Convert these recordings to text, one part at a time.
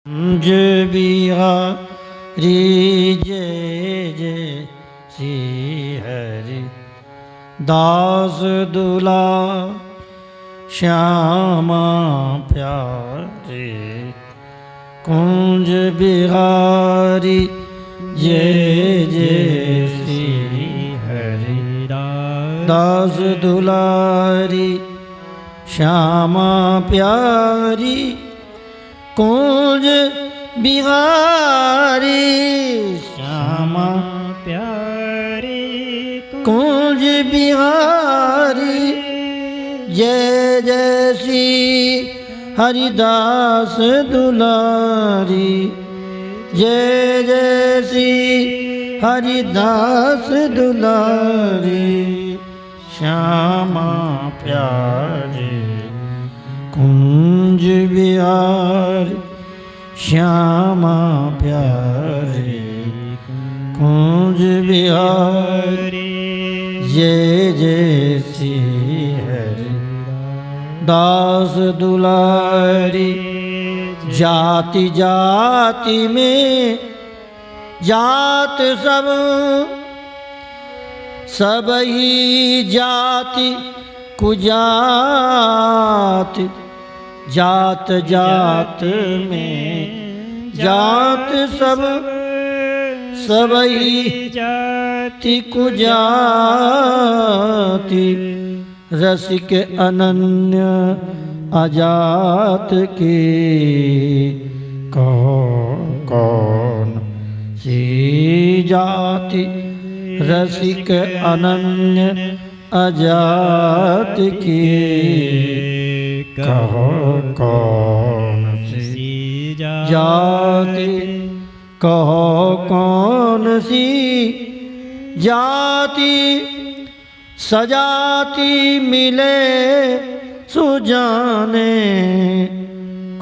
कुंज बिहारी जय जय श्री हरि दास दुला श्यामा प्यारे। कुंज बिहारी जय जय श्री हरि दास दुलारी श्यामा प्यारी। कुंज बिहारी श्यामा प्यारी कुंज बिहारी जय जय श्री हरिदास दुलारी। जय जय श्री हरिदास दुलारी श्यामा प्यारी। कुंज बिहारी श्यामा प्यारे। कुंज बिहारी जय जय श्री हरि दास दुलारी। जाति जाति में जात सब ही जाति कुजात। जात जात में जात सब ही जाति कुजाति। रसिक अनन्य अजात के कौन सी जाति। रसिक अनन्य अजात की कहो कौन सी जाति। कहो कौन सी जाति सजाति मिले सुजाने।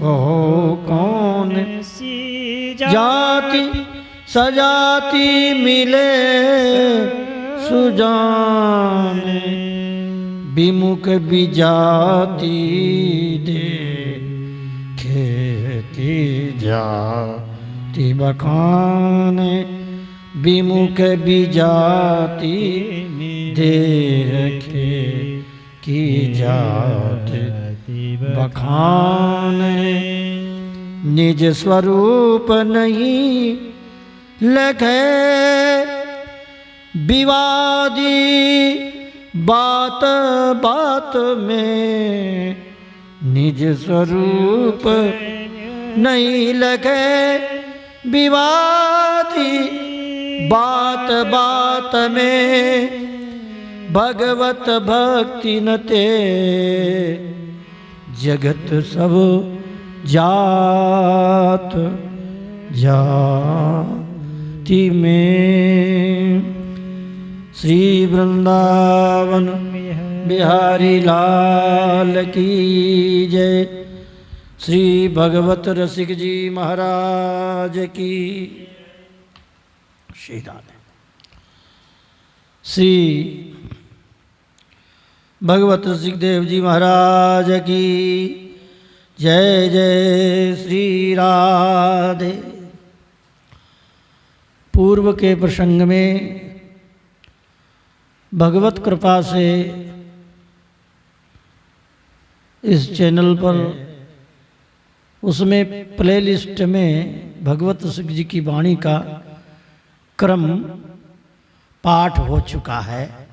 कहो कौन सी जाति सजाति मिले सुजाने। विमुख विजाति देखे की जाति बखाने। विमुख विजाति देखे की जाति बखाने। निज स्वरूप नहीं लखे विवादी बात बात में। निज स्वरूप नहीं लगे विवादी बात बात में। भगवत भक्ति न ते जगत सब जात जाति में। श्री वृंदावन बिहारी लाल की जय। श्री भगवत रसिक जी महाराज की श्री राधे। श्री भगवत रसिक देव जी महाराज की जय जय श्री राधे। पूर्व के प्रसंग में भगवत कृपा से इस चैनल पर उसमें प्लेलिस्ट में भगवत रसिक जी की वाणी का क्रम पाठ हो चुका है।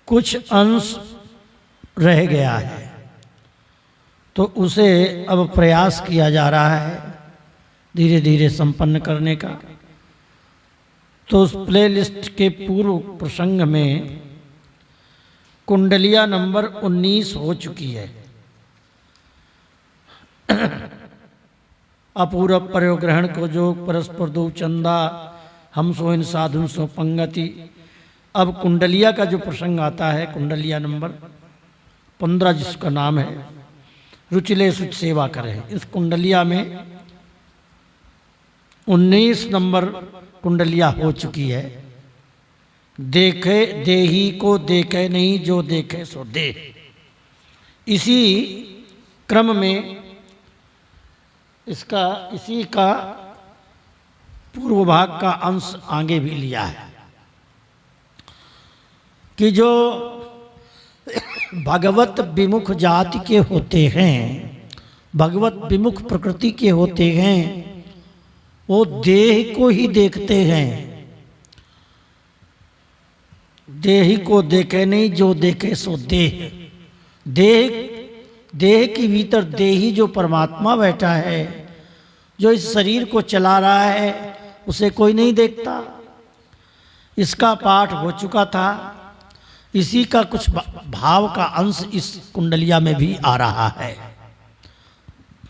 कुछ अंश रह गया है तो उसे अब प्रयास किया जा रहा है धीरे धीरे संपन्न करने का। तो उस प्लेलिस्ट के पूर्व प्रसंग में कुंडलिया नंबर 19 हो चुकी है। अपूर्व प्रयोग्रहण को जो परस्पर दो चंदा हम सो इन साधु सो पंगति। अब कुंडलिया का जो प्रसंग आता है कुंडलिया नंबर 15 जिसका नाम है रुचिले सुच सेवा करें। इस कुंडलिया में 19 नंबर कुंडलिया हो चुकी है। देखे देही को देखे नहीं जो देखे सो दे। इसी क्रम में इसका इसी का पूर्व भाग का अंश आगे भी लिया है कि जो भगवत विमुख जाति के होते हैं, भगवत विमुख प्रकृति के होते हैं, वो देह को ही देखते हैं। देही को देखे नहीं, जो देखे सो देह। देह के भीतर देही जो परमात्मा बैठा है, जो इस शरीर को चला रहा है, उसे कोई नहीं देखता। इसका पाठ हो चुका था। इसी का कुछ भाव का अंश इस कुंडलिया में भी आ रहा है।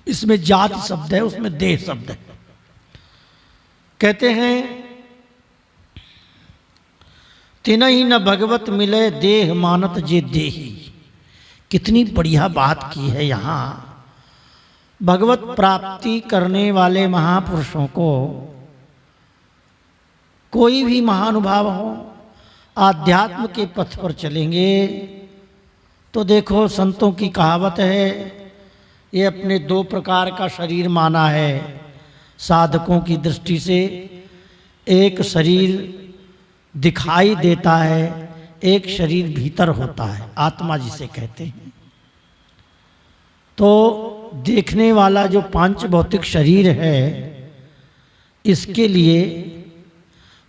इसमें जाति शब्द है, उसमें देह शब्द है। कहते हैं तिनहि न भगवत मिले देह मानत जे देही। कितनी बढ़िया बात की है यहाँ। भगवत प्राप्ति करने वाले महापुरुषों को, कोई भी महानुभाव हो, आध्यात्म के पथ पर चलेंगे तो देखो, संतों की कहावत है, ये अपने दो प्रकार का शरीर माना है साधकों की दृष्टि से। एक शरीर दिखाई देता है, एक शरीर भीतर होता है, आत्मा जिसे कहते हैं। तो देखने वाला जो पांच भौतिक शरीर है, इसके लिए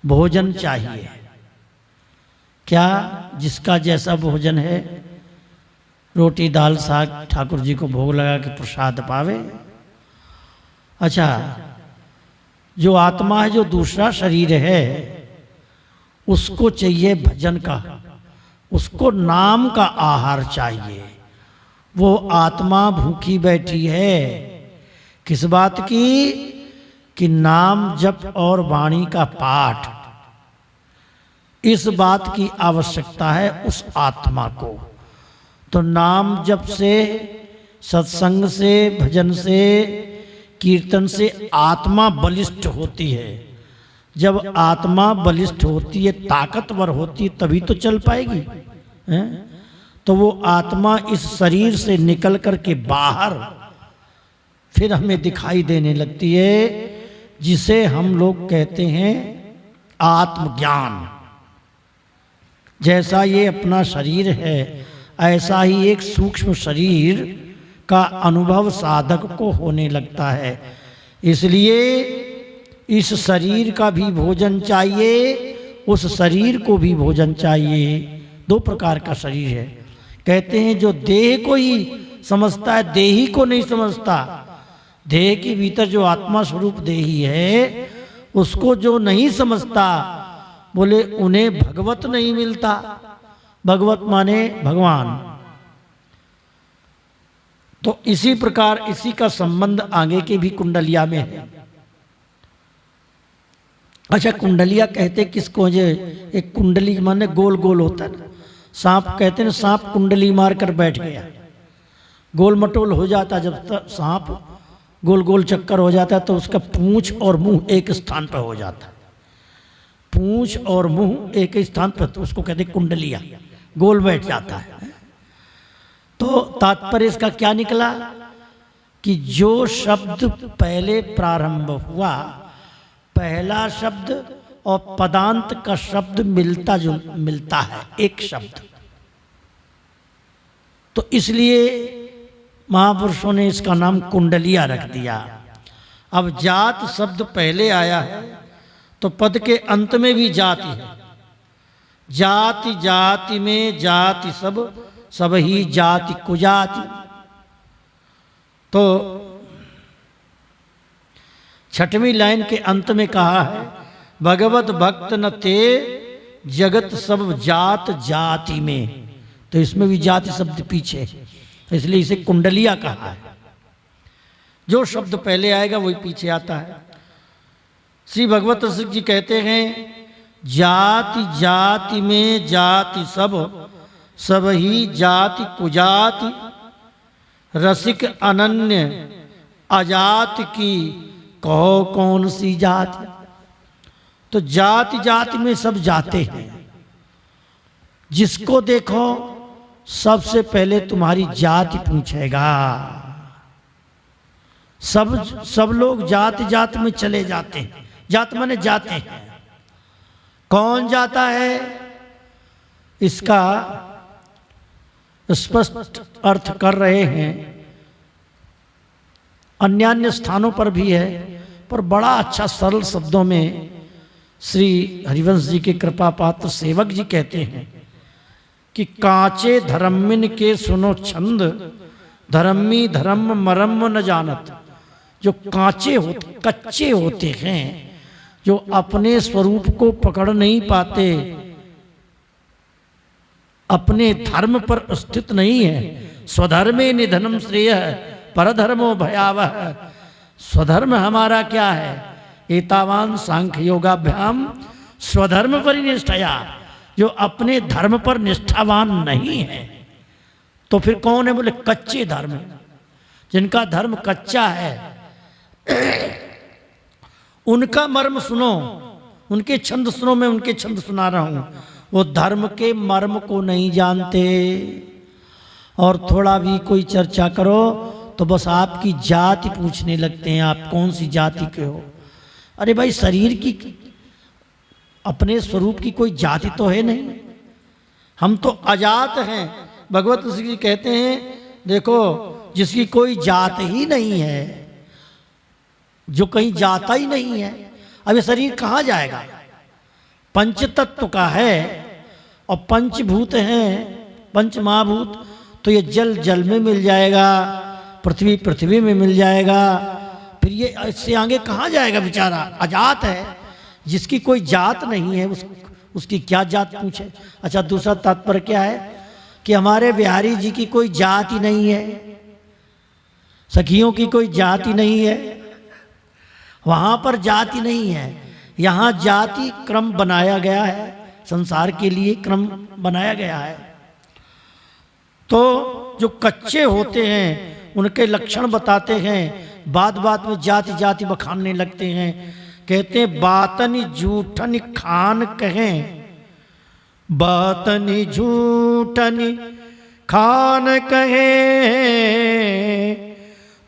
भोजन चाहिए। क्या जिसका जैसा भोजन है, रोटी दाल साग ठाकुर जी को भोग लगा के प्रसाद पावे। अच्छा, जो आत्मा है, जो दूसरा शरीर है, उसको चाहिए भजन का, उसको नाम का आहार चाहिए। वो आत्मा भूखी बैठी है किस बात की? कि नाम जप और वाणी का पाठ, इस बात की आवश्यकता है उस आत्मा को। तो नाम जप से, सत्संग से, भजन से, कीर्तन से आत्मा बलिष्ठ होती है। जब आत्मा बलिष्ठ होती है, ताकतवर होती है, तभी तो चल पाएगी, हैं? तो वो आत्मा इस शरीर से निकल कर के बाहर फिर हमें दिखाई देने लगती है, जिसे हम लोग कहते हैं आत्मज्ञान। जैसा ये अपना शरीर है, ऐसा ही एक सूक्ष्म शरीर का अनुभव साधक को होने लगता है। इसलिए इस शरीर का भी भोजन चाहिए, उस शरीर को भी भोजन चाहिए। दो प्रकार का शरीर है। कहते हैं जो देह को ही समझता है, देही को नहीं समझता। देह के भीतर जो आत्मा स्वरूप देही है, उसको जो नहीं समझता, बोले उन्हें भगवत नहीं मिलता। भगवत माने भगवान। तो इसी प्रकार इसी का संबंध आगे के भी कुंडलिया में है। अच्छा, कुंडलिया कहते किसको? जे एक कुंडली माने गोल गोल होता है। सांप कहते हैं, सांप कुंडली मार कर बैठ गया, गोल मटोल हो जाता। जब तक सांप गोल गोल चक्कर हो जाता है तो उसका पूंछ और मुंह एक स्थान पर हो जाता है। पूंछ और मुंह एक स्थान पर, तो उसको कहते कुंडलिया, गोल बैठ जाता है। तो तात्पर्य इसका क्या निकला कि जो शब्द पहले प्रारंभ हुआ, पहला शब्द और पदांत का शब्द मिलता है, एक शब्द। तो इसलिए महापुरुषों ने इसका नाम कुंडलिया रख दिया। अब जात शब्द पहले आया है तो पद के अंत में भी जाति है। जाति जाति में जाति सब, सब ही जाति कुजाति। तो छठवीं लाइन के अंत में कहा है, भगवत भक्त न ते जगत सब जात जाति में। तो इसमें भी जाति शब्द पीछे है, इसलिए इसे कुंडलिया कहा है। जो शब्द पहले आएगा वही पीछे आता है। श्री भगवत रसिक जी कहते हैं, जाति जाति में जाति सब, सब ही जाति कुजाति। रसिक अनन्य अजाति की कहो कौन सी जाति। तो जाति जाति में सब जाते हैं। जिसको देखो सबसे पहले तुम्हारी जाति पूछेगा, सब लोग जात जात में चले जाते हैं। जात माने जाते हैं। कौन जाता है इसका स्पष्ट अर्थ कर रहे हैं, अन्य स्थानों पर भी है, पर बड़ा अच्छा सरल शब्दों में श्री हरिवंश जी के कृपा पात्र सेवक जी कहते हैं कि कांचे धर्मिन के सुनो छंद, धर्मी धर्म मरम न जानत। जो कांचे होते, कच्चे होते हैं, जो अपने स्वरूप को पकड़ नहीं पाते, अपने धर्म पर स्थित नहीं है। स्वधर्मे निधनम श्रेय, परधर्मो भयावह। स्वधर्म हमारा क्या है? एतावान सांख्य योगाभ्याम स्वधर्म परिनिष्ठया। जो अपने धर्म पर निष्ठावान नहीं है, तो फिर कौन है? बोले कच्चे धर्म। जिनका धर्म कच्चा है उनका मर्म सुनो, उनके छंद सुनो। मैं उनके छंद सुना रहा हूं। वो धर्म के मर्म को नहीं जानते, और थोड़ा भी कोई चर्चा करो तो बस आपकी जाति पूछने लगते हैं, आप कौन सी जाति के हो। अरे भाई, शरीर की, अपने स्वरूप की कोई जाति तो है नहीं। हम तो अजात हैं। भगवत जी कहते हैं, देखो जिसकी कोई जात ही नहीं है, जो कहीं जाता ही नहीं है, अब ये शरीर कहाँ जाएगा? पंच तत्व का है, और पंचभूत हैं, पंच महाभूत। तो ये जल जल में मिल जाएगा, पृथ्वी पृथ्वी में मिल जाएगा, फिर ये इससे आगे कहाँ जाएगा? बेचारा अजात है। जिसकी कोई जात नहीं है, उसकी क्या जात पूछे। अच्छा, दूसरा तात्पर्य क्या है कि हमारे बिहारी जी की कोई जात ही नहीं है, सखियों की कोई जाति नहीं है, वहाँ पर जाति नहीं है। यहाँ जाति क्रम बनाया गया है, संसार के लिए क्रम बनाया गया है। तो जो कच्चे होते हैं उनके लक्षण बताते हैं, बात बात में जाति जाति बखानने लगते हैं। कहते हैं बातनी झूठनी खान कहें, बातनी झूठनी खान कहें,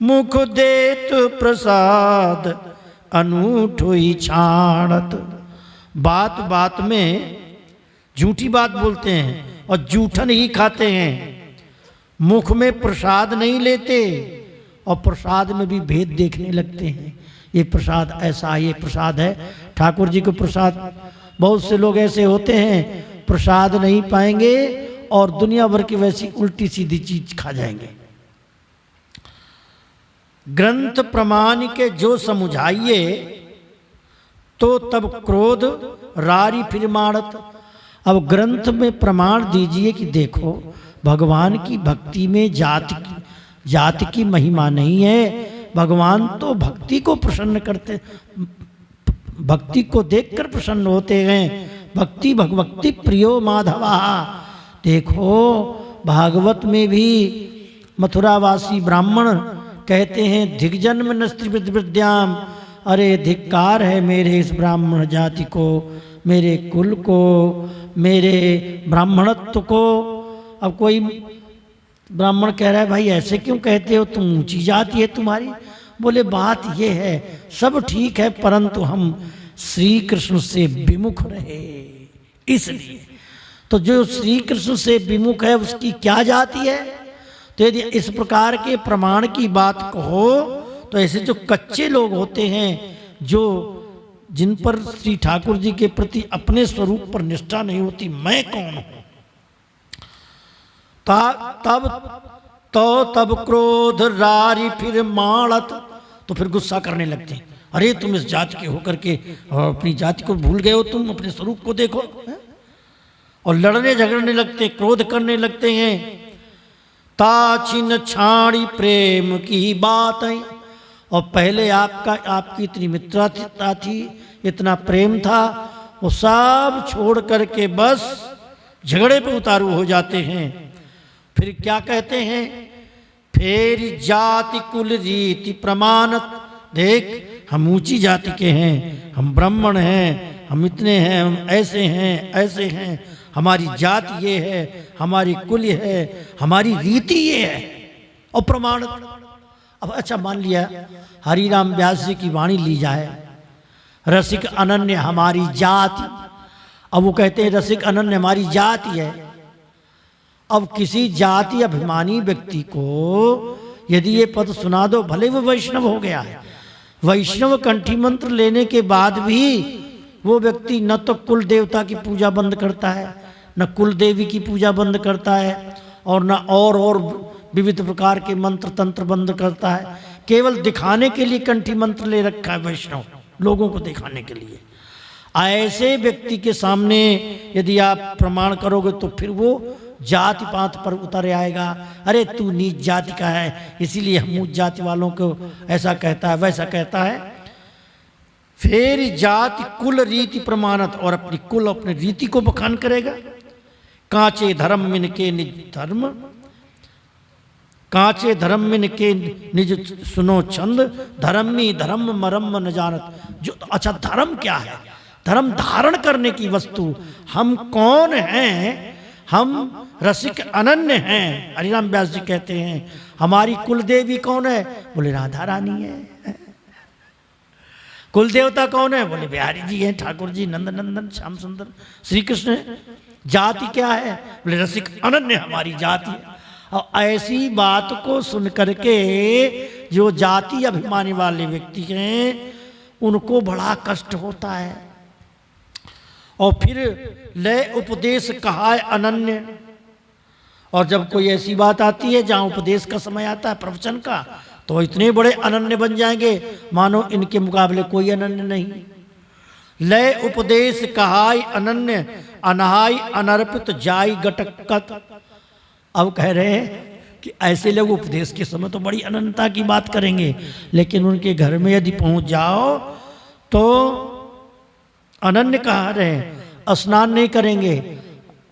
मुख देत प्रसाद अनूठो ही छाणत। बात बात में झूठी बात बोलते हैं और झूठन ही खाते हैं। मुख में प्रसाद नहीं लेते और प्रसाद में भी भेद देखने लगते हैं। ये प्रसाद ऐसा, ये प्रसाद है ठाकुर जी को प्रसाद। बहुत से लोग ऐसे होते हैं, प्रसाद नहीं पाएंगे और दुनिया भर की वैसी उल्टी सीधी चीज खा जाएंगे। ग्रंथ प्रमाण के जो समुझाइए, तो तब क्रोध रारी फिर मारत। अब ग्रंथ में प्रमाण दीजिए कि देखो, भगवान की भक्ति में जाति की महिमा नहीं है। भगवान तो भक्ति को प्रसन्न करते, भक्ति को देखकर प्रसन्न होते हैं। भक्ति भगवती प्रियो माधवा। देखो भागवत में भी मथुरावासी ब्राह्मण कहते हैं, दिग्जन्म नस्त्री विद्याम। अरे धिक्कार है मेरे इस ब्राह्मण जाति को, मेरे कुल को, मेरे ब्राह्मणत्व को। अब कोई ब्राह्मण कह रहा है, भाई ऐसे क्यों कहते हो, तुम ऊंची जाति है तुम्हारी। बोले बात ये है, सब ठीक है, परंतु हम श्री कृष्ण से विमुख रहे, इसलिए। तो जो श्री कृष्ण से विमुख है उसकी क्या जाति है? तो यदि इस प्रकार के प्रमाण की बात कहो, तो ऐसे जो कच्चे लोग होते हैं, जो जिन पर श्री ठाकुर जी के प्रति अपने स्वरूप पर निष्ठा नहीं होती, मैं कौन हूं, तब क्रोध रारी फिर माणत। तो फिर गुस्सा करने लगते हैं, अरे तुम इस जाति के होकर के अपनी जाति को भूल गए हो, तुम अपने स्वरूप को देखो। और लड़ने झगड़ने लगते, क्रोध करने लगते हैं। ताचिन छाड़ी प्रेम की बात है। और पहले आपकी इतनी मित्रता थी, इतना प्रेम था, वो सब छोड़ करके बस झगड़े पे उतारू हो जाते हैं। फिर क्या कहते हैं? फेर जाति कुल रीति प्रमाणत। देख, हम ऊंची जाति के हैं, हम ब्राह्मण हैं, हम इतने हैं, हम ऐसे हैं, ऐसे हैं, हमारी जाति ये है, हमारी कुल ये है, हमारी रीति ये है, और प्रमाणत। अब अच्छा मान लिया हरिराम व्यास जी की वाणी ली जाए, रसिक अनन्य हमारी जाति। अब वो कहते हैं रसिक अनन्य हमारी जाति है। अब किसी जाति अभिमानी व्यक्ति को यदि ये पद सुना दो, भले वो वैष्णव हो गया है, वैष्णव कंठी मंत्र लेने के बाद भी वो व्यक्ति न तो कुल देवता की पूजा बंद करता है, न कुल देवी की पूजा बंद करता है, और न और विविध प्रकार के मंत्र तंत्र बंद करता है। केवल दिखाने के लिए कंठी मंत्र ले रखा है वैष्णव, लोगों को दिखाने के लिए। ऐसे व्यक्ति के सामने यदि आप प्रमाण करोगे तो फिर वो जाति पात पर उतर आएगा। अरे तू नीच जाति का है, इसीलिए हम ऊंच जाति वालों को ऐसा कहता है वैसा कहता है। फिर जाति कुल रीति प्रमाणत, और अपनी कुल अपनी रीति को बखान करेगा। कांचे धर्म मिन के निज धर्म, कांचे धर्म मिन के निज सुनो छंद, धर्मी धर्म मरम न जानत। जो अच्छा धर्म क्या है? धर्म धारण करने की वस्तु। हम कौन हैं? हम रसिक अनन्य हैं। हरिराम व्यास जी कहते हैं हमारी कुल देवी कौन है? बोले राधा रानी है। कुल देवता कौन है? बोले बिहारी जी हैं, ठाकुर जी, नंद नंदन, श्याम सुंदर, श्री कृष्ण है। जाति क्या है? बोले रसिक अनन्य हमारी जाति है। और ऐसी बात को सुन करके जो जाति अभिमानी वाले व्यक्ति हैं उनको बड़ा कष्ट होता है। और फिर लय उपदेश कहा है अनन्य। और जब कोई ऐसी बात आती है जहाँ उपदेश का समय आता है प्रवचन का, तो इतने बड़े अनन्य बन जाएंगे मानो इनके मुकाबले कोई अनन्य नहीं। लय उपदेश कहाय अनन्य, अनहाय अनर्पित जाय गटकत। अब कह रहे हैं कि ऐसे लोग उपदेश के समय तो बड़ी अनंतता की बात करेंगे, लेकिन उनके घर में यदि पहुंच जाओ तो अनन्य कहा रहे। स्नान नहीं करेंगे,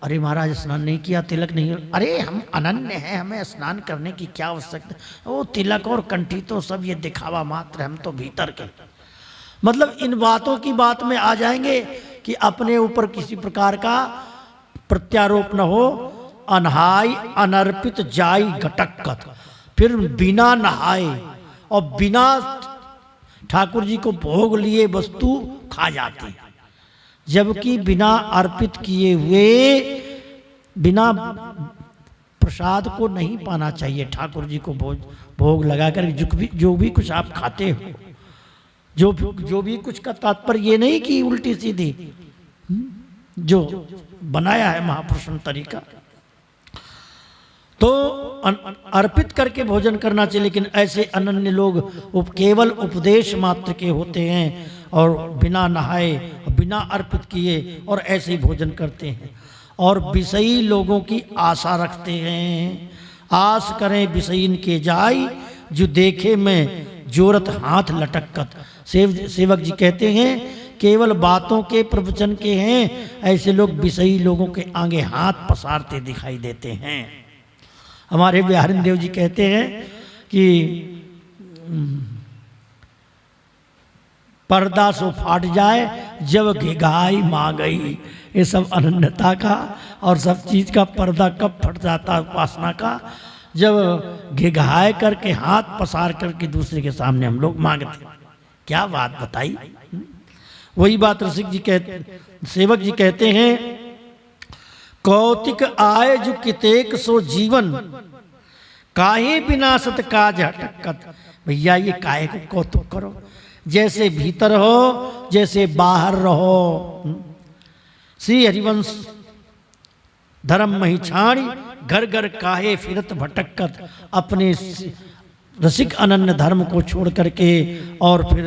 अरे महाराज स्नान नहीं किया, तिलक नहीं, अरे हम अनन्य हैं, हमें स्नान करने की क्या आवश्यकता। वो तिलक और कंठी तो सब ये दिखावा मात्र, हम तो भीतर के। मतलब इन बातों की बात में आ जाएंगे कि अपने ऊपर किसी प्रकार का प्रत्यारोप न हो। अनहाय अनर्पित जाय घटकत, फिर बिना नहाए और बिना ठाकुर जी को भोग लिए वस्तु खा जाती, जबकि बिना अर्पित किए हुए बिना प्रसाद को नहीं पाना चाहिए। ठाकुर जी को भोग लगाकर जो भी कुछ आप खाते हो, जो भी कुछ का तात्पर्य ये नहीं कि उल्टी सीधी जो बनाया है महापुरुषों ने तरीका, तो अर्पित करके भोजन करना चाहिए। लेकिन ऐसे अनन्य लोग केवल उपदेश मात्र के होते हैं और बिना नहाए बिना अर्पित किए और ऐसे ही भोजन करते हैं। और विषयी लोगों की आशा रखते हैं। आस करें विषयीन के जाय, जो देखे में जोरत हाथ लटकत। सेवक जी कहते हैं केवल बातों के प्रवचन के हैं ऐसे लोग विषयी लोगों के आगे हाथ पसारते दिखाई देते हैं। हमारे बिहारी देव जी कहते हैं कि पर्दा सो फाट जाए जब घिघाई माँ गई। ये सब अनन्यता का और सब चीज का पर्दा कब फट जाता है उपासना का, जब घिघाए करके हाथ पसार करके दूसरे के सामने हम लोग मांगते। क्या बात बताई। वही बात रसिक जी सेवक जी कहते हैं कौतिक आय जो कितेक सो जीवन, काहे विनाशत काज हटकत। भैया ये काहे को कौतुक करो, जैसे भीतर हो जैसे बाहर रहो। श्री हरिवंश धर्म मही छाणी, घर घर काहे फिरत भटकत। अपने रसिक अनन्य धर्म को छोड़ करके और फिर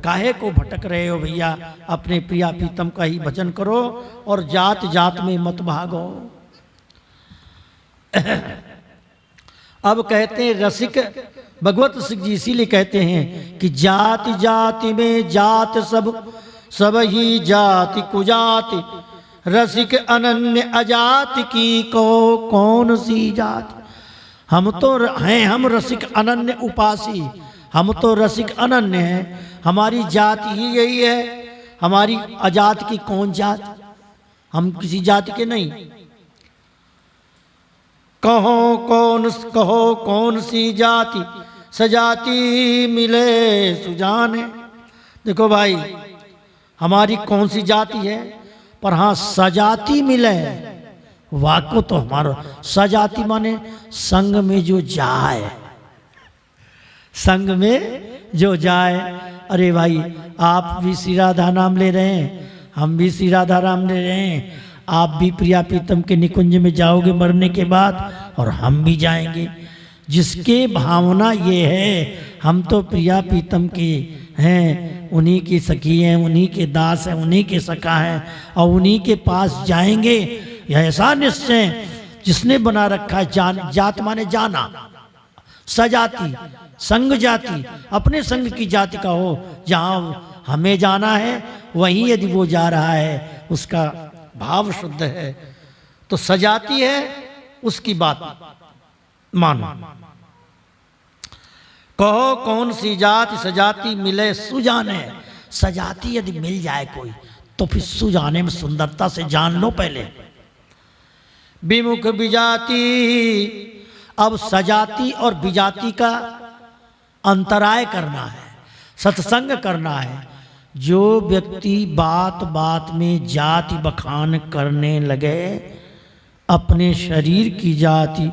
काहे को भटक रहे हो भैया, अपने प्रिया प्रीतम का ही भजन करो और जात जात में मत भागो। अब कहते हैं रसिक भगवत सिंह जी इसीलिए कहते हैं कि जाति जाति में जात सब ही जाति कुजाति, रसिक अनन्य अजाति की कौन सी जाति। हम तो हैं, हम रसिक अनन्य उपासी, हम तो रसिक अनन्य हैं, हमारी जाति ही यही है। हमारी अजात की कौन जाति, हम किसी जाति के नहीं। कहो कौन सी जाति सजाति मिले सुजाने। देखो भाई, हमारी कौन सी जाति है, पर हाँ सजाति मिले, वाको तो हमारा सजाति माने संग में जो जाए, संग में जो जाए। अरे भाई, आप भी श्री राधा नाम ले रहे हैं, हम भी श्री राधा नाम ले रहे हैं, आप भी प्रिया प्रीतम के निकुंज में जाओगे मरने के बाद, और हम भी जाएंगे। जिसके भावना ये है हम तो प्रिया प्रीतम के हैं, उन्हीं की सखी हैं, उन्हीं के दास हैं, उन्हीं के सखा हैं, और उन्हीं के पास जाएंगे, यह ऐसा निश्चय जिसने बना रखा है। जात माने जाना, सजाति संग जाति, अपने संग की जाति का हो, जहाँ हमें जाना है वहीं यदि वो जा रहा है, उसका भाव शुद्ध है, तो सजाति है, उसकी बात मानो। कहो कौन सी जाति सजाति मिले सुजाने। सजाति यदि मिल जाए कोई, तो फिर सुजाने में सुंदरता से जान लो पहले। विमुख विजाति, अब सजाति और विजाति का अंतराय करना है, सत्संग करना है। जो व्यक्ति बात बात में जाति बखान करने लगे, अपने शरीर की जाति,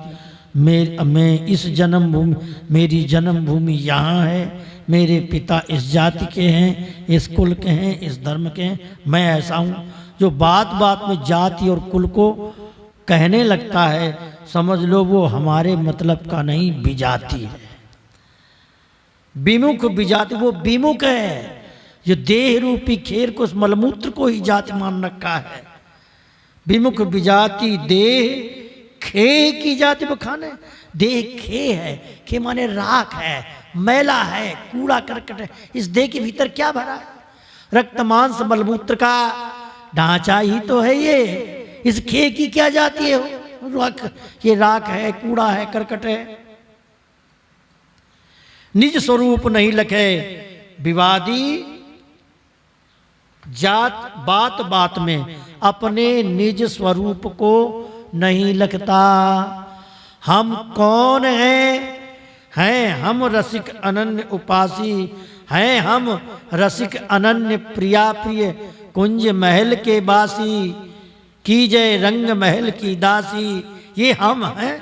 मैं इस जन्म भूमि, मेरी जन्म भूमि यहाँ है, मेरे पिता इस जाति के हैं, इस कुल के हैं, इस धर्म के हैं, मैं ऐसा हूँ, जो बात बात में जाति और कुल को कहने लगता है, समझ लो वो हमारे मतलब का नहीं, विजाति है। विमुख विजाति, वो विमुख है जो देह रूपी खेर को, उस मलमूत्र को ही जाति मान रखा है। विमुख विजाति देह खे की जाति बखाने। देह खे है, खे माने राख है, मैला है, कूड़ा करकट है। इस देह के भीतर क्या भरा है? रक्त मांस मलमूत्र का ढांचा ही तो है ये। इस खे की क्या जाति है? ये राख है, कूड़ा है, करकट है। निज स्वरूप नहीं लखे विवादी, जात बात बात में अपने निज स्वरूप को नहीं लगता। हम कौन हैं हम रसिक अनन्य उपासी, हैं हम रसिक अनन्य प्रिया प्रिय, कुंज महल के बासी, कीजय रंग महल की दासी। ये हम हैं।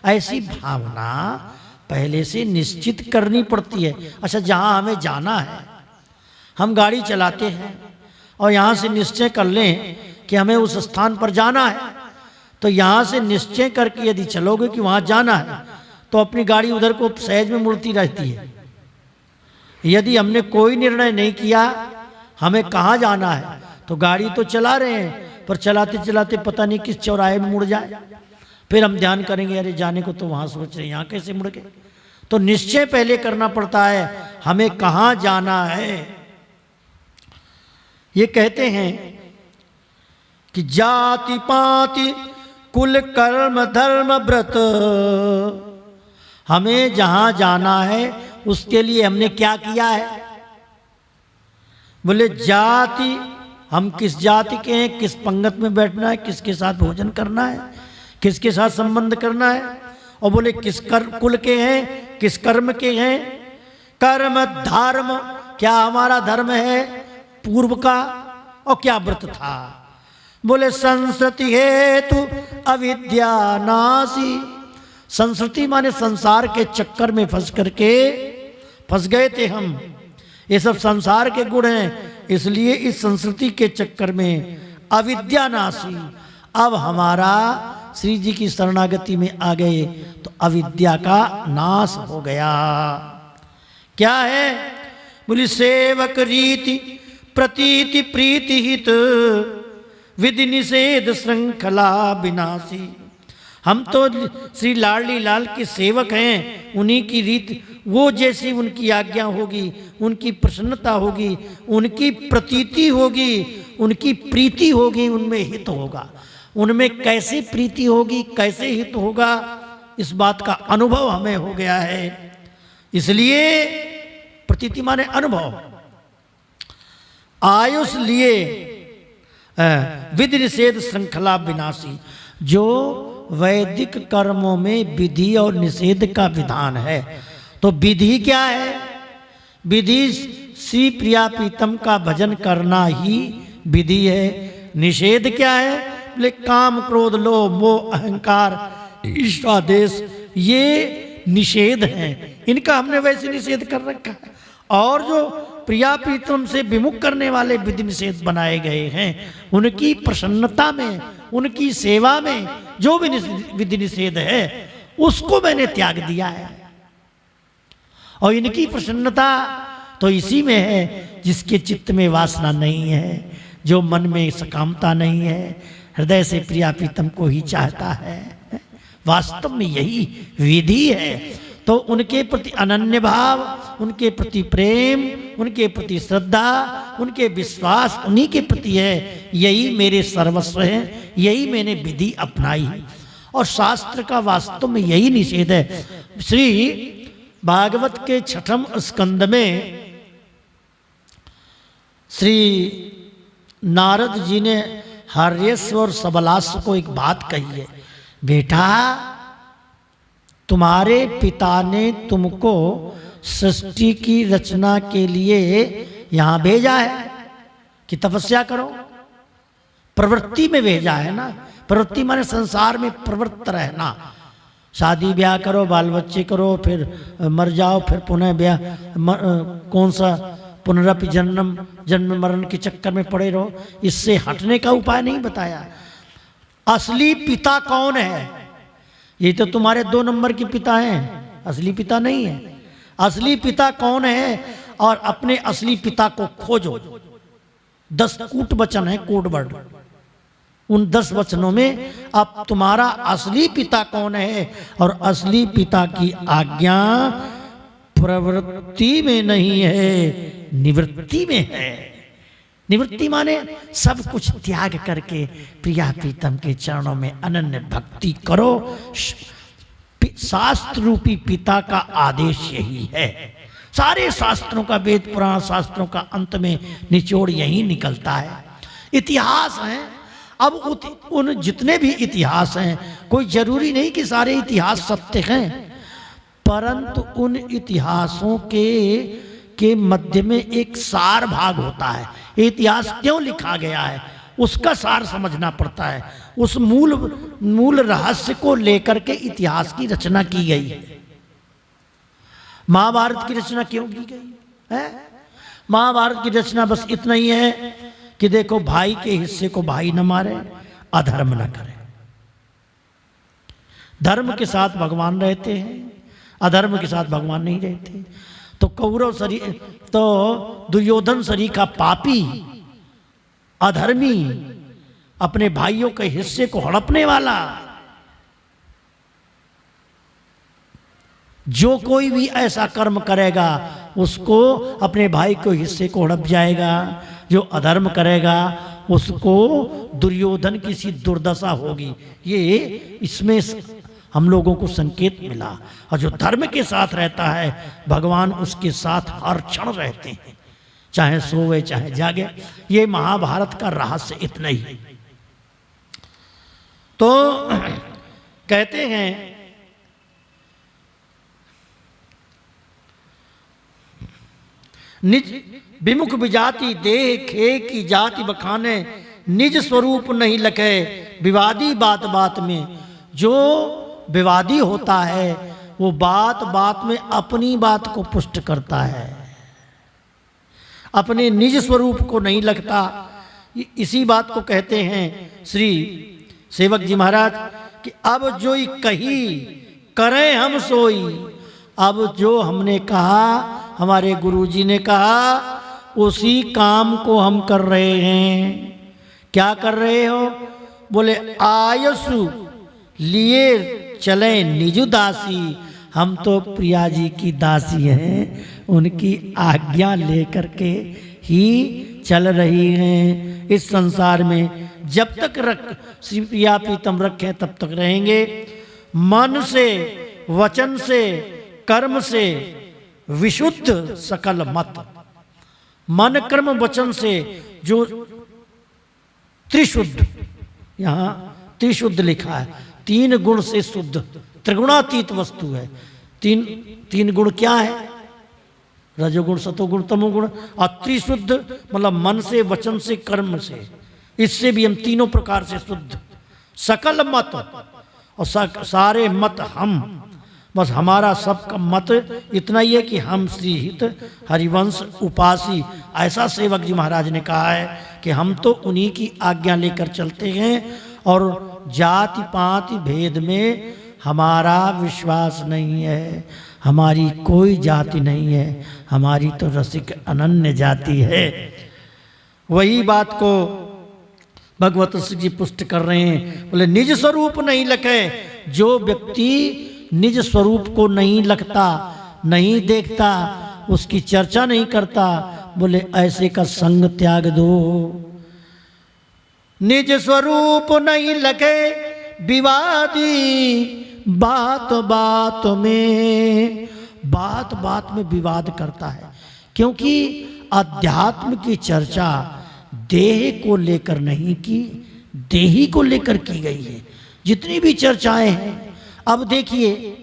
ऐसी भावना पहले से निश्चित करनी पड़ती है। अच्छा, जहाँ हमें जाना है, हम गाड़ी चलाते हैं और यहाँ से निश्चय कर लें कि हमें उस स्थान पर जाना है, तो यहाँ से निश्चय करके यदि चलोगे कि वहाँ जाना है, तो अपनी गाड़ी उधर को सहज में मुड़ती रहती है। यदि हमने कोई निर्णय नहीं किया हमें कहाँ जाना है, तो गाड़ी तो चला रहे हैं, पर चलाते चलाते पता नहीं किस चौराहे में मुड़ जाए, फिर हम ध्यान करेंगे अरे जाने को तो वहाँ सोच रहे हैं, यहाँ कैसे मुड़ गए। तो निश्चय पहले करना पड़ता है हमें कहाँ जाना है। ये कहते हैं कि जाति पाति कुल कर्म धर्म व्रत, हमें जहां जाना है उसके लिए हमने क्या किया है। बोले जाति, हम किस जाति के हैं, किस पंगत में बैठना है, किसके साथ भोजन करना है, किसके साथ संबंध करना है, और बोले किस कुल के हैं, किस कर्म के हैं। कर्म धर्म, क्या हमारा धर्म है पूर्व का, और क्या व्रत था। बोले संस्कृति हेतु अविद्या नासी। संस्कृति माने संसार के चक्कर में फंस गए थे हम, ये सब संसार के गुण हैं, इसलिए इस संस्कृति के चक्कर में अविद्या नासी। अब हमारा श्री जी की शरणागति में आ गए तो अविद्या का नाश हो गया। क्या है? बोली सेवक रीति प्रतीति प्रीति हित, विधि निषेध श्रृंखला विनाशी। हम तो श्री लाडली लाल के सेवक हैं, उन्हीं की रीत, वो जैसी उनकी आज्ञा होगी, उनकी प्रसन्नता होगी, उनकी प्रतीति होगी, उनकी प्रीति होगी, उनमें हित होगा। उनमें कैसे प्रीति होगी, कैसे हित होगा, इस बात का अनुभव हमें हो गया है। इसलिए प्रतीति माने अनुभव। आयुष लिए विधि निषेध श्रृंखला विनाशी। जो वैदिक कर्मों में विधि और निषेध का विधान है, तो विधि क्या है? विधि श्री प्रिया प्रीतम का भजन करना ही विधि है। निषेध क्या है? बोले काम क्रोध लोभ मोह अहंकार ईर्ष्या द्वेष, ये निषेध हैं। इनका हमने वैसे निषेध कर रखा है। और जो प्रिया प्रीतम से विमुख करने वाले विधि निषेध बनाए गए हैं, उनकी प्रसन्नता में, उनकी सेवा में जो भी विधि निषेध है उसको मैंने त्याग दिया है। और इनकी प्रसन्नता तो इसी में है जिसके चित्त में वासना नहीं है, जो मन में सकामता नहीं है, हृदय से प्रिया प्रीतम को ही चाहता है। वास्तव में यही विधि है। तो उनके प्रति अनन्य भाव, उनके प्रति प्रेम, उनके प्रति श्रद्धा, उनके विश्वास उन्हीं के प्रति है। यही मेरे सर्वस्व है, यही मैंने विधि अपनाई है। और शास्त्र का वास्तव में यही निषेध है। श्री भागवत के 6ठम स्कंद में श्री नारद जी ने हर्यश्व और सबलाश्व को एक बात कही है, बेटा तुम्हारे पिता ने तुमको सृष्टि की रचना के लिए यहाँ भेजा है कि तपस्या करो, प्रवृत्ति में भेजा है ना। प्रवृत्ति माने संसार में प्रवृत्त रहना, शादी ब्याह करो, बाल बच्चे करो, फिर मर जाओ, फिर पुनः ब्याह, कौन सा पुनरपि जन्म मरण के चक्कर में पड़े रहो। इससे हटने का उपाय नहीं बताया। असली पिता कौन है? ये तो तुम्हारे 2 नंबर के पिता हैं, असली पिता नहीं है। असली पिता कौन है? और अपने असली पिता को खोजो। 10 कूट वचन है, कोड वर्ड। उन 10 वचनों में अब तुम्हारा असली पिता कौन है? और असली पिता की आज्ञा प्रवृत्ति में नहीं है, निवृत्ति में है। निवृत्ति माने सब कुछ त्याग करके प्रिया प्रीतम के चरणों में अनन्य भक्ति करो। शास्त्र रूपी पिता का आदेश यही है। सारे शास्त्रों का, वेद पुराण शास्त्रों का अंत में निचोड़ यही निकलता है। इतिहास है, अब उन जितने भी इतिहास हैं, कोई जरूरी नहीं कि सारे इतिहास सत्य हैं, परंतु उन इतिहासों के मध्य में एक सार भाग होता है। इतिहास क्यों लिखा गया है उसका सार समझना पड़ता है। उस मूल रहस्य को लेकर के इतिहास की रचना की गई है। महाभारत की रचना क्यों की गई है? महाभारत की रचना बस इतना ही है कि देखो, भाई के हिस्से को भाई न मारे, अधर्म न करे। धर्म के साथ भगवान रहते हैं, अधर्म के साथ भगवान नहीं रहते। तो कौरव शरीर, तो दुर्योधन शरीर का पापी, अधर्मी, अपने भाइयों के हिस्से को हड़पने वाला, जो कोई भी ऐसा कर्म करेगा उसको अपने भाई के हिस्से को हड़प जाएगा। जो अधर्म करेगा उसको दुर्योधन की सी दुर्दशा होगी। ये इसमें हम लोगों को संकेत मिला। और जो धर्म के साथ रहता है भगवान उसके साथ हर क्षण रहते हैं, चाहे सोवे चाहे जागे। ये महाभारत का रहस्य इतना ही। तो कहते हैं निज विमुख विजाति देह खे की जाति बखाने, निज स्वरूप नहीं लखे विवादी बात बात में। जो विवादी होता है वो बात बात में अपनी बात को पुष्ट करता है, अपने निज स्वरूप को नहीं लगता। इसी बात को कहते हैं श्री सेवक जी महाराज कि अब जो कही करें हम सोई। अब जो हमने कहा, हमारे गुरुजी ने कहा, उसी काम को हम कर रहे हैं। क्या कर रहे हो? बोले आयसु लिए चले निज दासी। हम तो प्रिया जी की दासी हैं, उनकी आज्ञा लेकर के ही चल रही हैं इस संसार में। जब तक श्री प्रिया प्रीतम रखें तब तक रहेंगे। मन से, वचन से, कर्म से विशुद्ध सकल मत। मन कर्म वचन से जो त्रिशुद्ध, यहाँ त्रिशुद्ध लिखा है, 3 गुण से शुद्ध, त्रिगुणातीत वस्तु है। तीन गुण क्या है? रजोगुण, सतोगुण, तमोगुण। और त्रिशुद्ध मतलब मन से, वचन से, कर्म से, इससे भी हम तीनों प्रकार से शुद्ध। सकल मत और सारे मत हम, बस हमारा सबका मत इतना ही है कि हम श्री हित हरिवंश उपासी, ऐसा सेवक जी महाराज ने कहा है कि हम तो उन्हीं की आज्ञा लेकर चलते हैं और जाति पाति भेद में हमारा विश्वास नहीं है। हमारी कोई जाति नहीं है, हमारी तो रसिक अनन्य जाति है। वही बात को भगवत जी पुष्ट कर रहे हैं। बोले निज स्वरूप नहीं लखे। जो व्यक्ति निज स्वरूप को नहीं लगता, नहीं देखता, उसकी चर्चा नहीं करता, बोले ऐसे का संग त्याग दो। निज स्वरूप नहीं लगे विवादी, बात बात में, बात बात में विवाद करता है। क्योंकि अध्यात्म की चर्चा देह को लेकर नहीं की, देही को लेकर की गई है। जितनी भी चर्चाएं हैं, अब देखिए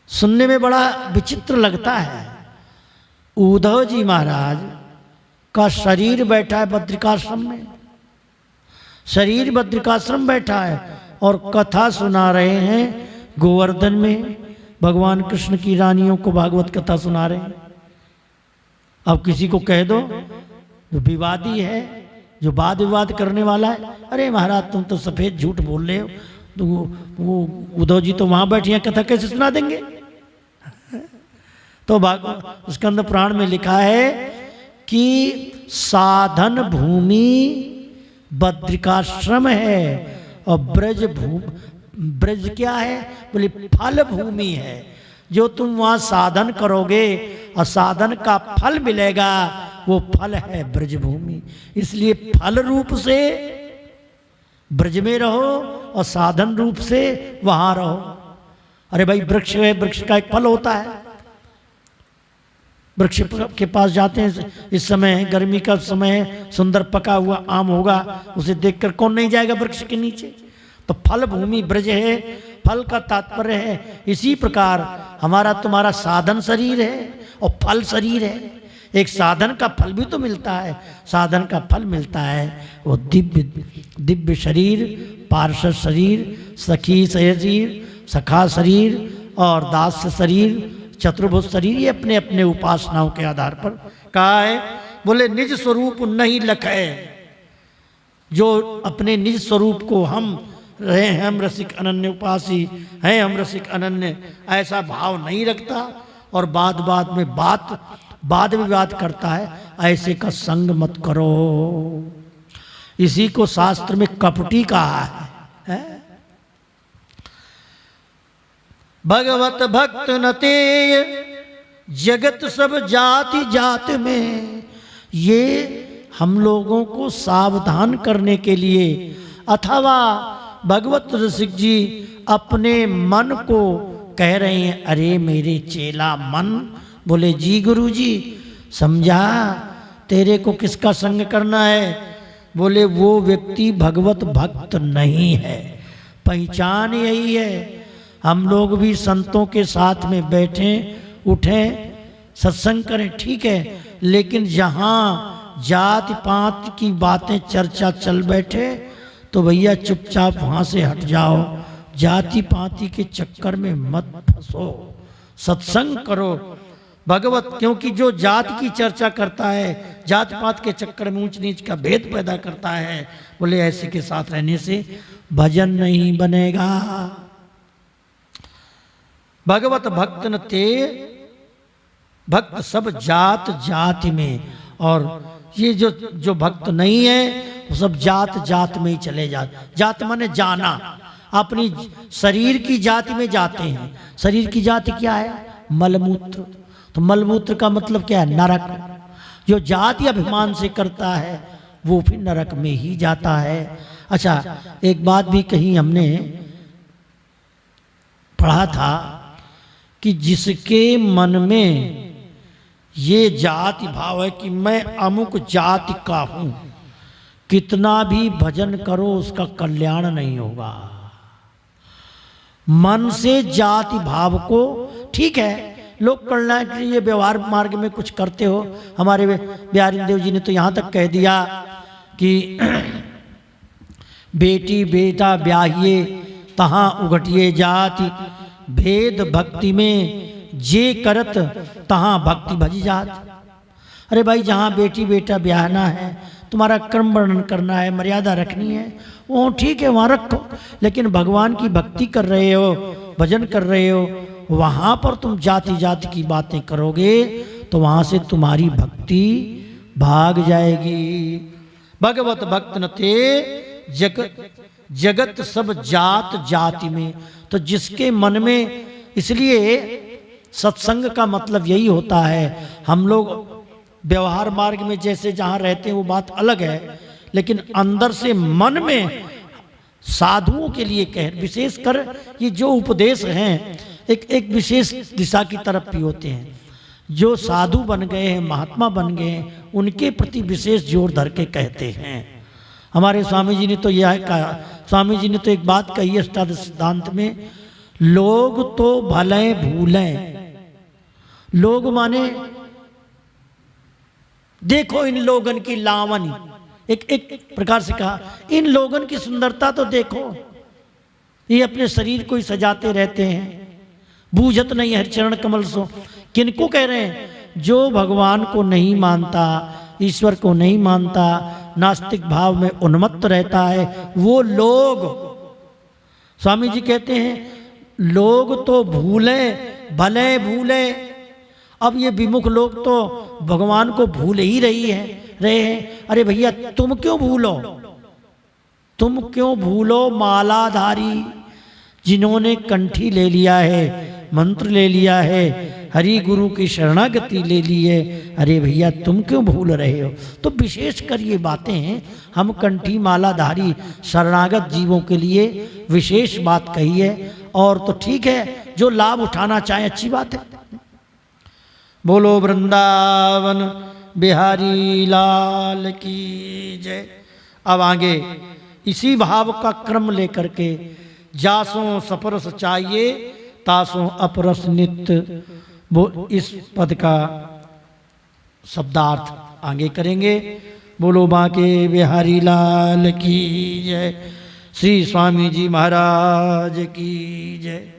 सुनने में बड़ा विचित्र लगता है। उद्धव जी महाराज का शरीर बैठा है बद्रिकाश्रम में, शरीर बद्रिकाश्रम बैठा है और कथा सुना रहे हैं गोवर्धन में। भगवान कृष्ण की रानियों को भागवत कथा सुना रहे हैं। अब किसी को कह दो जो विवादी है, जो वाद विवाद करने वाला है, अरे महाराज तुम तो सफेद झूठ बोल रहे हो, तो वो उद्धव जी तो वहां बैठे हैं, कथा कैसे सुना देंगे? तो भागवत उसके अंदर पुराण में लिखा है कि साधन भूमि बद्रिकाश्रम है और ब्रज क्या है? बोले फल भूमि है। जो तुम वहां साधन करोगे और साधन का फल मिलेगा, वो फल है ब्रज भूमि। इसलिए फल रूप से ब्रज में रहो और साधन रूप से वहां रहो। अरे भाई वृक्ष है, वृक्ष का एक फल होता है। वृक्ष के पास जाते हैं, इस समय गर्मी का समय, सुंदर पका हुआ आम होगा, उसे देखकर कौन नहीं जाएगा वृक्ष के नीचे? तो फल भूमि ब्रज है, फल का तात्पर्य है। इसी प्रकार हमारा तुम्हारा साधन शरीर है और फल शरीर है। एक साधन का फल भी तो मिलता है, साधन का फल मिलता है वो दिव्य शरीर, पार्षद शरीर, सखी शरीर, सखा शरीर और दास शरीर, चतुर्भुज शरीर। ये अपने अपने उपासनाओं के आधार पर कहा है। बोले निज स्वरूप नहीं लखे। जो अपने निज स्वरूप को हम रहे हैं, हम रसिक अनन्य उपासी हैं, हम रसिक अनन्य, ऐसा भाव नहीं रखता और बात बात में वाद विवाद करता है, ऐसे का संग मत करो। इसी को शास्त्र में कपटी कहा है। भगवत भक्त नते जगत सब जाति जात में। ये हम लोगों को सावधान करने के लिए, अथवा भगवत रसिक जी अपने मन को कह रहे हैं, अरे मेरे चेला मन। बोले जी गुरु जी समझा, तेरे को किसका संग करना है? बोले वो व्यक्ति भगवत भक्त नहीं है। पहचान यही है। हम लोग भी संतों के साथ में बैठें, उठें, सत्संग करें, ठीक है, लेकिन जहाँ जाति पात की बातें चर्चा चल बैठे तो भैया चुपचाप वहाँ से हट जाओ। जाति पाति के चक्कर में मत फंसो, सत्संग करो भगवत। क्योंकि जो जाति की चर्चा करता है, जात पात के चक्कर में ऊंच नीच का भेद पैदा करता है, बोले ऐसे के साथ रहने से भजन नहीं बनेगा। भगवत भक्त न ते, भक्त सब जात जाति में। और ये जो भक्त नहीं है वो सब जात जात में ही चले जाते। जात माने जाना, अपनी शरीर की जाति में जाते हैं। शरीर की जाति क्या है? मलमूत्र। तो मलमूत्र का मतलब क्या है? नरक। जो जाति अभिमान से करता है वो फिर नरक में ही जाता है। अच्छा, एक बात भी कहीं हमने पढ़ा था कि जिसके मन में ये जाति भाव है कि मैं अमुक जाति का हूं, कितना भी भजन करो उसका कल्याण नहीं होगा। मन से जाति भाव को, ठीक है लोक कल्याण के लिए व्यवहार मार्ग में कुछ करते हो। हमारे बिहारी देव जी ने तो यहाँ तक कह दिया कि बेटी बेटा ब्याहिए तहाँ उघटिए जाति, भेद भक्ति में जे करत तहाँ भक्ति भजी जात। अरे भाई जहाँ बेटी बेटा ब्याहना है, तुम्हारा कर्म वर्णन करना है, मर्यादा रखनी है, वो ठीक है वहाँ रखो, लेकिन भगवान की भक्ति कर रहे हो, भजन कर रहे हो, वहाँ पर तुम जाति जाति की बातें करोगे तो वहाँ से तुम्हारी भक्ति भाग जाएगी। भगवत भक्त न थे जगत सब जात जाति में। तो जिसके मन में, इसलिए सत्संग का मतलब यही होता है। हम लोग व्यवहार मार्ग में जैसे जहाँ रहते हैं वो बात अलग है, लेकिन अंदर से मन में साधुओं के लिए कह, विशेषकर ये जो उपदेश हैं एक विशेष दिशा की तरफ भी होते हैं। जो साधु बन गए हैं, महात्मा बन गए हैं, उनके प्रति विशेष जोर धर के कहते हैं। हमारे स्वामी जी ने तो यह कहा, स्वामी जी ने तो एक बात कही है अष्टादश सिद्धांत में, लोग तो भले भूलें। लोग माने देखो इन लोगन की लावनी, एक प्रकार से कहा इन लोगन की सुंदरता तो देखो, ये अपने शरीर को ही सजाते रहते हैं, बूझत नहीं हर चरण कमल सो। किनको कह रहे हैं? जो भगवान को नहीं मानता, ईश्वर को नहीं मानता, नास्तिक भाव में उन्मत्त रहता है, वो लोग। स्वामी जी कहते हैं लोग तो भूले भले भूले। अब ये विमुख लोग तो भगवान को भूल ही रहे हैं। अरे भैया तुम क्यों भूलो, तुम क्यों भूलो मालाधारी जिन्होंने कंठी ले लिया है, मंत्र ले लिया है, हरि गुरु की शरणागति ले ली है। अरे भैया तुम क्यों भूल रहे हो? तो विशेषकर ये बातें हैं, हम कंठी मालाधारी शरणागत जीवों के लिए विशेष बात कही है। और तो ठीक है, जो लाभ उठाना चाहे अच्छी बात है। बोलो वृंदावन बिहारी लाल की जय। अब आगे इसी भाव का क्रम लेकर के जासों सपरस चाहिए तासों अपरस नित्य, वो इस पद का शब्दार्थ आगे करेंगे। बोलो बांके बिहारी लाल की जय। श्री स्वामी जी महाराज की जय।